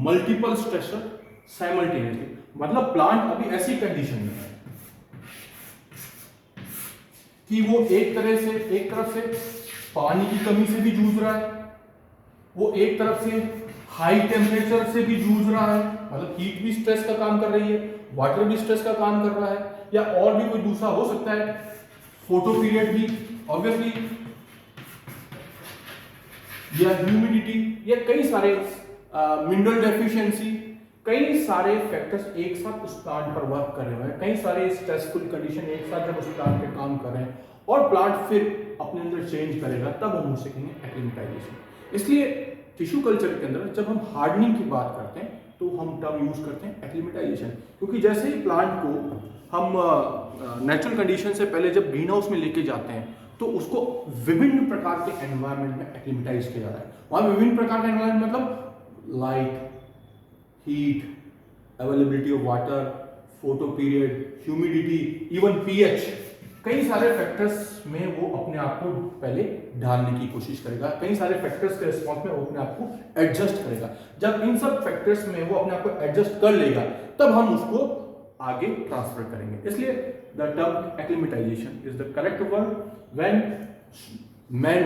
multiple stressor simultaneously, मतलब plant अभी ऐसी condition में है कि वो एक तरफ से पानी की कमी से भी जूझ रहा है, वो एक तरफ से हाई टेम्परेचर से भी जूझ रहा है, मतलब हीट भी स्ट्रेस का काम कर रही है, वाटर भी स्ट्रेस का काम कर रहा है, या और भी कोई दूसरा हो सकता है, फोटो पीरियड भी ऑब्वियसली, या ह्यूमिडिटी, या कई सारे मिनरल डेफिशिएंसी, कई सारे फैक्टर्स एक साथ उस प्लांट पर वर्क कर रहे हैं, कई सारे स्ट्रेसफुल कंडीशन एक साथ जब उस प्लांट पे काम कर रहे हैं और प्लांट फिर अपने अंदर चेंज करेगा, तब हम उसे कहेंगे एक्लिमेटाइजेशन। इसलिए टिश्यू कल्चर के अंदर जब हम हार्डनिंग की बात करते हैं तो हम टर्म यूज करते हैं एक्लिमेटाइजेशन, क्योंकि जैसे ही प्लांट को हम नेचुरल कंडीशन से पहले जब ग्रीन हाउस में लेके जाते हैं तो उसको विभिन्न प्रकार के एनवायरनमेंट में एक्लिमेटाइज किया जा रहा है। वहां विभिन्न प्रकार का एनवायरनमेंट मतलब light, heat, availability of water, photo period, humidity, even pH, कई सारे फैक्टर्स में वो अपने आप को पहले ढालने की कोशिश करेगा, कई सारे फैक्टर्स के रिस्पॉन्स में वो अपने आप को एडजस्ट करेगा। जब इन सब फैक्टर्स में वो अपने आप को एडजस्ट कर लेगा तब हम उसको आगे ट्रांसफर करेंगे। इसलिए the term acclimatization is the correct word when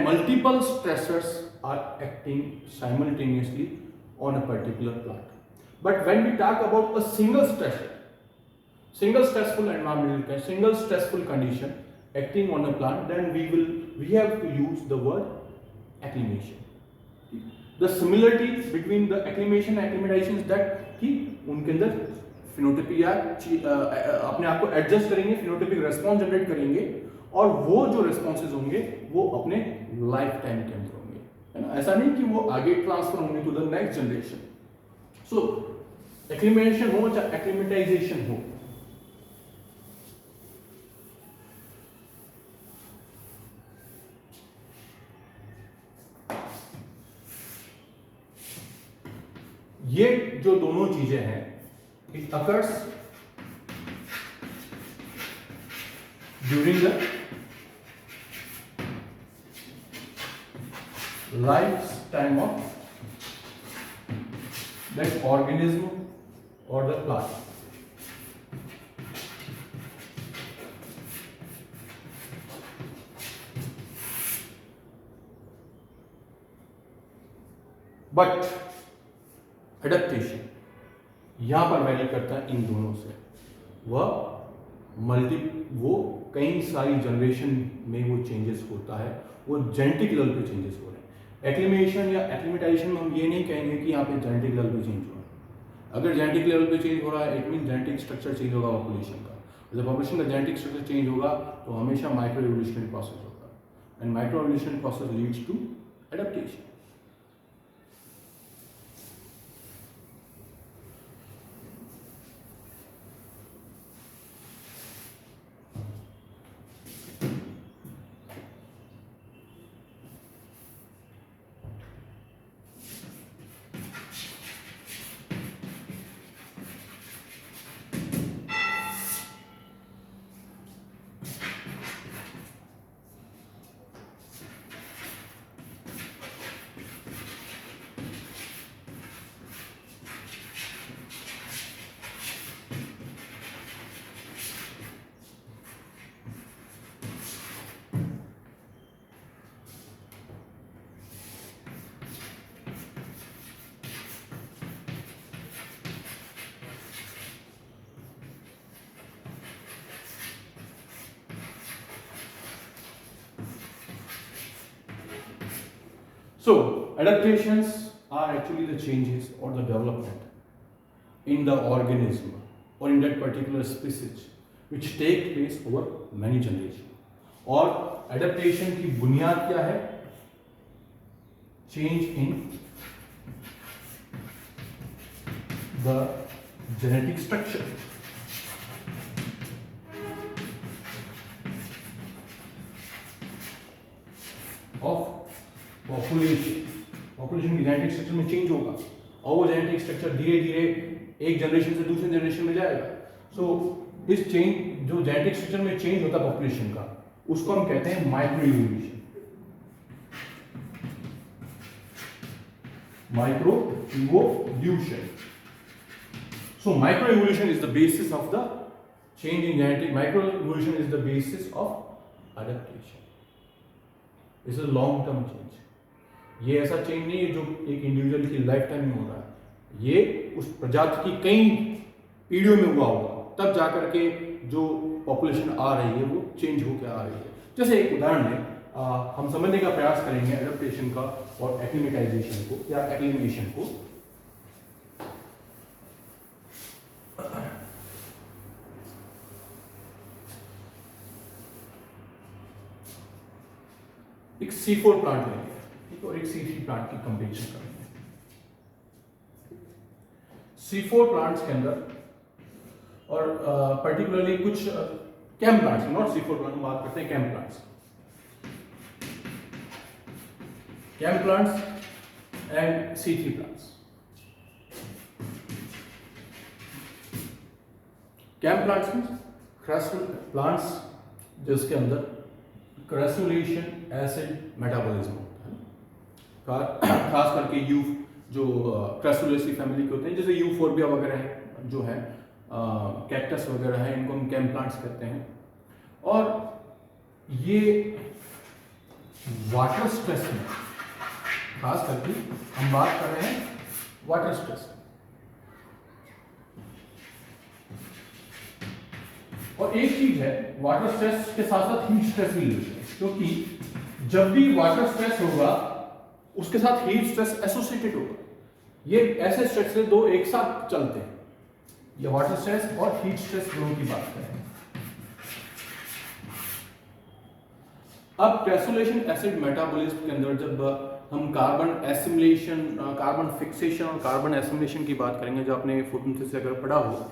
multiple stressors are acting simultaneously on a particular plant. But when we talk about a single stressful environment, single stressful condition acting on a plant, then we have to use the word acclimation. The similarity between the acclimation and acclimatization is that कि उनके अंदर phenotypic या अपने आप को adjust करेंगे, phenotypic response generate करेंगे, और वो जो रेस्पॉन्सेज होंगे वो अपने लाइफ टाइम के अंदर होंगे, है ना। ऐसा नहीं कि वो आगे ट्रांसफर होंगे to the next generation. So acclimation हो चाहे एक्लिमेटाइजेशन हो, ये जो दोनों चीजें हैं, it occurs during the life time of that organism or the plant. But adaptation यहां पर वैरी करता है इन दोनों से, वो कई सारी जनरेशन में वो चेंजेस होता है, वो जेनेटिक लेवल पे चेंजेस हो रहे हैं। एक्लिमेशन या एक्लिमेटाइजेशन में हम ये नहीं कहेंगे कि यहाँ पे जेनेटिक लेवल पे चेंज हो रहा है। अगर जेनेटिक लेवल पे चेंज हो रहा है it mean genetic structure change होगा पॉपुलेशन का। जब पॉपुलेशन का जेनेटिक स्ट्रक्चर चेंज होगा तो हमेशा माइक्रो एवोल्यूशनरी प्रोसेस होगा, and micro evolutionary process leads to adaptation. So adaptations are actually the changes or the development in the organism or in that particular species which take place over many generations. और adaptation की बुनियाद क्या है? Change in the genetic structure of population की genetic structure में change होगा, और वो जेनेटिक स्ट्रक्चर धीरे धीरे एक जनरेशन से दूसरे जनरेशन में जाएगा। सो इस चेंज जो जेनेटिक स्ट्रक्चर में चेंज होता है पॉपुलेशन का, उसको हम कहते हैं micro evolution. Microevolution. So microevolution is the basis of the change in genetic. Microevolution is the basis of adaptation. This is a long term change. ये ऐसा चेंज नहीं है जो एक इंडिविजुअल की लाइफ टाइम में हो रहा है, ये उस प्रजाति की कई पीढ़ियों में हुआ होगा, तब जाकर के जो पॉपुलेशन आ रही है वो चेंज होकर आ रही है। जैसे एक उदाहरण लें, हम समझने का प्रयास करेंगे एडेप्टेशन का और एक्लिमेटाइजेशन को या एक्लिमेशन को। एक C4 प्लांट लेंगे, ठीक है, और एक C3 प्लांट की कंपेरिजन करेंगे। C4 प्लांट्स के अंदर और पर्टिकुलरली कुछ cam plants, not C4 plant, बात करते हैं CAM plants. CAM plants and C3 plants. CAM plants में प्लांट्स जिसके अंदर क्रैसुलेशन एसिड मेटाबॉलिज्म होता है, खास करके यू जो क्रैसुलेसी फैमिली के होते हैं, जैसे यूफोर्बिया वगैरह है, जो है कैक्टस वगैरह है, इनको हम कैम प्लांट्स कहते हैं। और ये वाटर स्ट्रेस में, खास करके हम बात कर रहे हैं वाटर स्ट्रेस। और एक चीज है, वाटर स्ट्रेस के साथ साथ हीट स्ट्रेस भी है, क्योंकि जब भी वाटर स्ट्रेस होगा उसके साथ हीट स्ट्रेस एसोसिएटेड होगा। ये ऐसे स्ट्रेस से दो एक साथ चलते हैं, ये वाटर स्ट्रेस और हीट स्ट्रेस दोनों की बात करें। अब क्रैसुलेशन एसिड मेटाबॉलिज्म के अंदर जब हम कार्बन एसिमिलेशन, कार्बन फिक्सेशन और कार्बन एसिमिलेशन की बात करेंगे, जो आपने फोटोसिंथेसिस अगर पढ़ा हो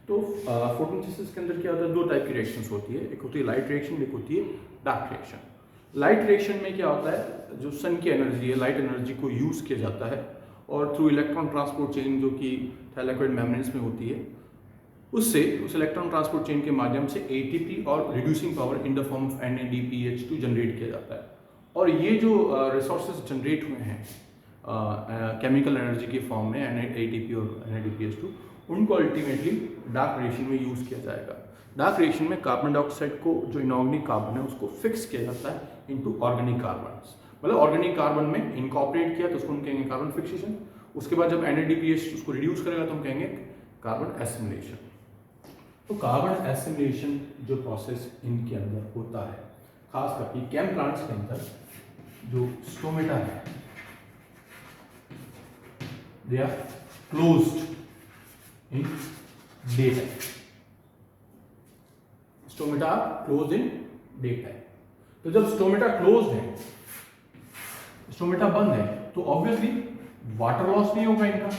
तो फोटोसिंथेसिस के अंदर क्या होता है, दो टाइप की रिएक्शंस होती है, एक होती है लाइट रिएक्शन, एक होती है डार्क रिएक्शन। लाइट रिएक्शन में क्या होता है, जो सन की एनर्जी है, लाइट एनर्जी को यूज़ किया जाता है और थ्रू इलेक्ट्रॉन ट्रांसपोर्ट चेन जो कि थैलेकोइड मेम्ब्रेन्स में होती है, उससे उस इलेक्ट्रॉन ट्रांसपोर्ट चेन के माध्यम से एटीपी और reducing power in the form of NADPH2 generate किया जाता है। और ये जो रिसोर्सेज जनरेट हुए हैं केमिकल एनर्जी के फॉर्म में ATP और NADPH2, उनको अल्टीमेटली डार्क रिएक्शन में यूज़ किया जाएगा। डार्क रिएक्शन में कार्बन डाइऑक्साइड को, जो इनऑर्गेनिक कार्बन है, उसको फिक्स किया जाता है इनटू ऑर्गेनिक कार्बन। मतलब ऑर्गेनिक कार्बन में इनकॉर्पोरेट किया तो उसको हम कहेंगे कार्बन फिक्सेशन। उसके बाद जब NADPH उसको रिड्यूस करेगा तो हम कहेंगे कार्बन एसिमिलेशन। तो कार्बन एसिमिलेशन जो प्रोसेस इनके अंदर होता है, खास करके कैम प्लांट्स के अंदर जो स्टोमेटा है, they are closed in day time. Stomata close in day time. तो जब स्टोमेटा क्लोज है, स्टोमेटा बंद है, तो ऑब्वियसली वाटर लॉस नहीं होगा इनका।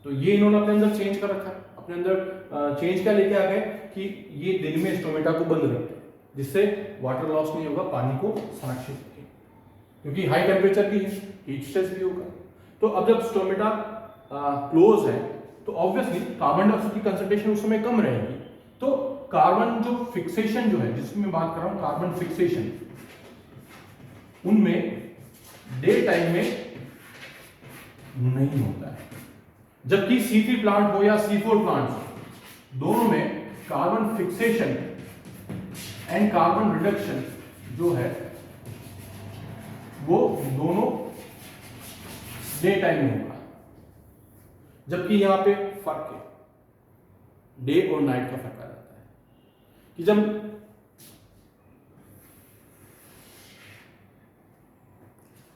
तो ये इन्होंने अपने अंदर चेंज कर रखा है, अपने अंदर चेंज क्या लेके आ गए कि ये दिन में स्टोमेटा को बंद रखते हैं, जिससे वाटर लॉस नहीं होगा, पानी को संरक्षित रखें, क्योंकि हाई टेम्परेचर भी है, हीट स्ट्रेस भी होगा। तो अब जब स्टोमेटा क्लोज है तो ऑब्वियसली कार्बन डाइऑक्साइड की कंसंट्रेशन उस समय कम रहेगी। तो कार्बन जो फिक्सेशन जो है, जिसकी मैं बात कर रहा हूं कार्बन फिक्सेशन, उनमें डे टाइम में नहीं होता है। जबकि C3 प्लांट हो या C4 प्लांट हो, दोनों में carbon fixation and carbon reduction जो है वो दोनों डे टाइम में होगा। जबकि यहां पे फर्क है, डे और नाइट का फर्क आ जाता है कि जब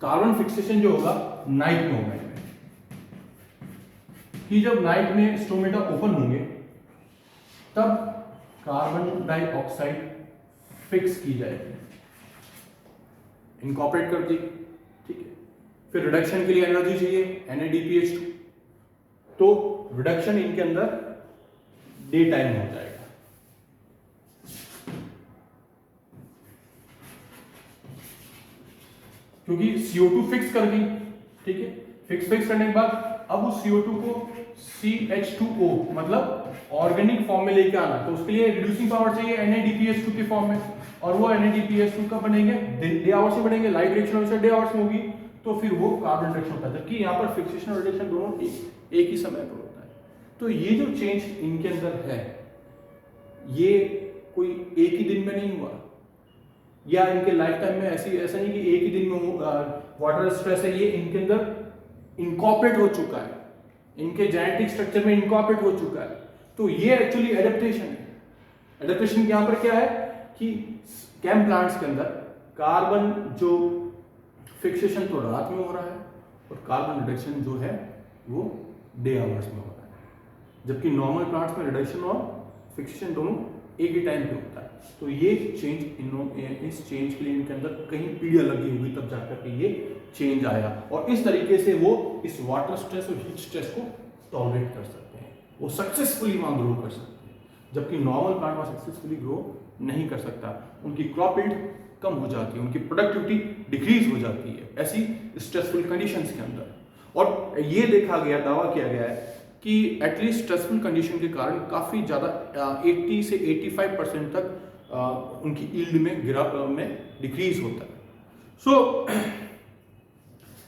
कार्बन फिक्सेशन जो होगा नाइट में होगा, कि जब नाइट में स्टोमेटा ओपन होंगे तब कार्बन डाइऑक्साइड फिक्स की जाएगी, इनकॉर्पोरेट कर दी, ठीक है। फिर रिडक्शन के लिए एनर्जी चाहिए NADPH2, तो रिडक्शन इनके अंदर डे टाइम हो जाएगा। क्योंकि CO2 फिक्स कर दी, ठीक है। फिक्स करने के बाद अब उस CO2 को CH2O मतलब ऑर्गेनिक फॉर्म में लेके आना, तो उसके लिए रिड्यूसिंग पावर चाहिए NADPH2 के फॉर्म में, और वो NADPH2 कब बनेंगे, डे आवर्स में बनेंगे। लाइट रिएक्शन हमेशा डे आवर्स में होगी, तो फिर वो कार्बन रिडक्शन होता है, जबकि यहाँ पर फिक्सेशन और रिडक्शन दोनों एक ही समय पर होता है। तो ये जो चेंज इनके अंदर है, ये कोई एक ही दिन में नहीं हुआ, या इनके लाइफ टाइम में ऐसा नहीं कि एक ही दिन में वाटर स्ट्रेस है, ये इनके अंदर इनकॉर्पोरेट हो चुका है, इनके जेनेटिक स्ट्रक्चर में इनकॉर्पोरेट हो चुका है। तो ये एक्चुअली एडेप्टेशन है। एडेप्टेशन यहाँ पर क्या है कि कैम प्लांट्स के अंदर कार्बन जो फिक्सेशन तो रात में हो रहा है और कार्बन रिडक्शन जो है वो डे आवर्स में हो रहा है, जबकि नॉर्मल प्लांट्स में रिडक्शन और फिक्सेशन दोनों एक ही टाइम पे होता है। तो ये चेंज इस चेंज के लिए इनके अंदर कहीं पीढ़ियां लगी हुई, तब जाकर के ये चेंज आया, और इस तरीके से वो इस वाटर स्ट्रेस और हीट स्ट्रेस को टॉलरेट कर सकते हैं, वो सक्सेसफुली वहां ग्रो कर सकते हैं, जबकि नॉर्मल प्लांट वहां सक्सेसफुली ग्रो नहीं कर सकता। उनकी क्रॉप यील्ड कम हो जाती है, उनकी प्रोडक्टिविटी डिक्रीज हो जाती है ऐसी स्ट्रेसफुल कंडीशंस के अंदर। और ये देखा गया, दावा किया गया है कि एटलीस्ट स्ट्रेसफुल कंडीशन के कारण काफ़ी ज़्यादा 80 से 85% तक उनकी यील्ड में डिक्रीज होता है। सो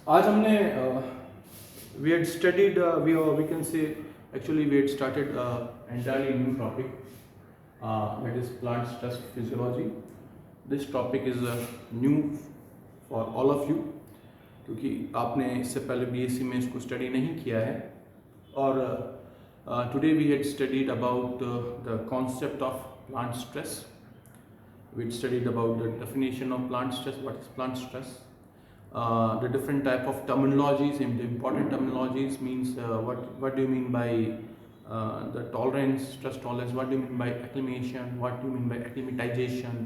आज हमने we had studied we can say actually we had started entirely new topic that is plant stress physiology. This topic is new for all of you, क्योंकि आपने इससे पहले बीएससी में इसको स्टडी नहीं किया है। और today we had studied about the concept of plant stress. We had studied about the definition of plant stress, what is plant stress, the different type of terminologies, and the important terminologies means what do you mean by the tolerance, stress tolerance, what do you mean by acclimation, what do you mean by acclimatization,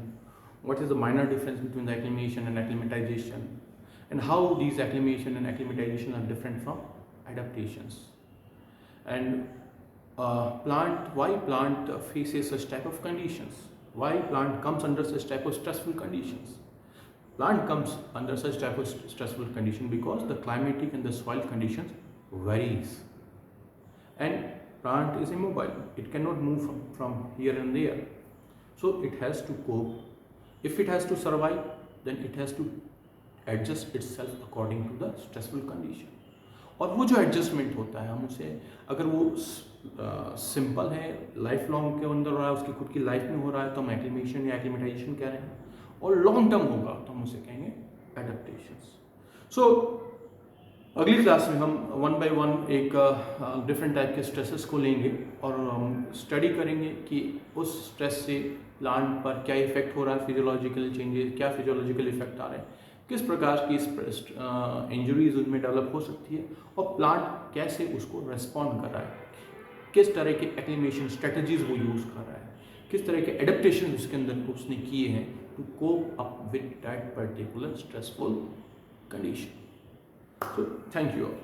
what is the minor difference between the acclimation and acclimatization, and how these acclimation and acclimatization are different from adaptations. And why plant faces such type of conditions, why plant comes under such type of stressful conditions. Plant comes under such type of stressful condition because the climatic and the soil conditions varies, and plant is immobile, it cannot move from here and there, so it has to cope. If it has to survive, then it has to adjust itself according to the stressful condition. और वो जो adjustment होता है, हम उसे, अगर वो simple है, लाइफ लॉन्ग के अंदर हो रहा है, उसकी खुद की लाइफ में हो रहा है, तो हम एक्लिमेशन या एक्लिमेटाइजेशन कह रहे हैं, और लॉन्ग टर्म होगा तो हम उसे कहेंगे एडेप्टेशंस। सो अगली क्लास में हम वन बाय वन एक डिफरेंट टाइप के स्ट्रेसेस को लेंगे और हम स्टडी करेंगे कि उस स्ट्रेस से प्लांट पर क्या इफेक्ट हो रहा है, फिजियोलॉजिकल चेंजेस, क्या फिजियोलॉजिकल इफेक्ट आ रहे हैं, किस प्रकार की इंजरीज उनमें डेवलप हो सकती है, और प्लांट कैसे उसको रेस्पॉन्ड कर रहा है, किस तरह के एक्लिमेशन स्ट्रेटजीज वो यूज़ कर रहा है, किस तरह के एडेप्टेशन उसके अंदर उसने किए हैं to cope up with that particular stressful condition. So thank you all.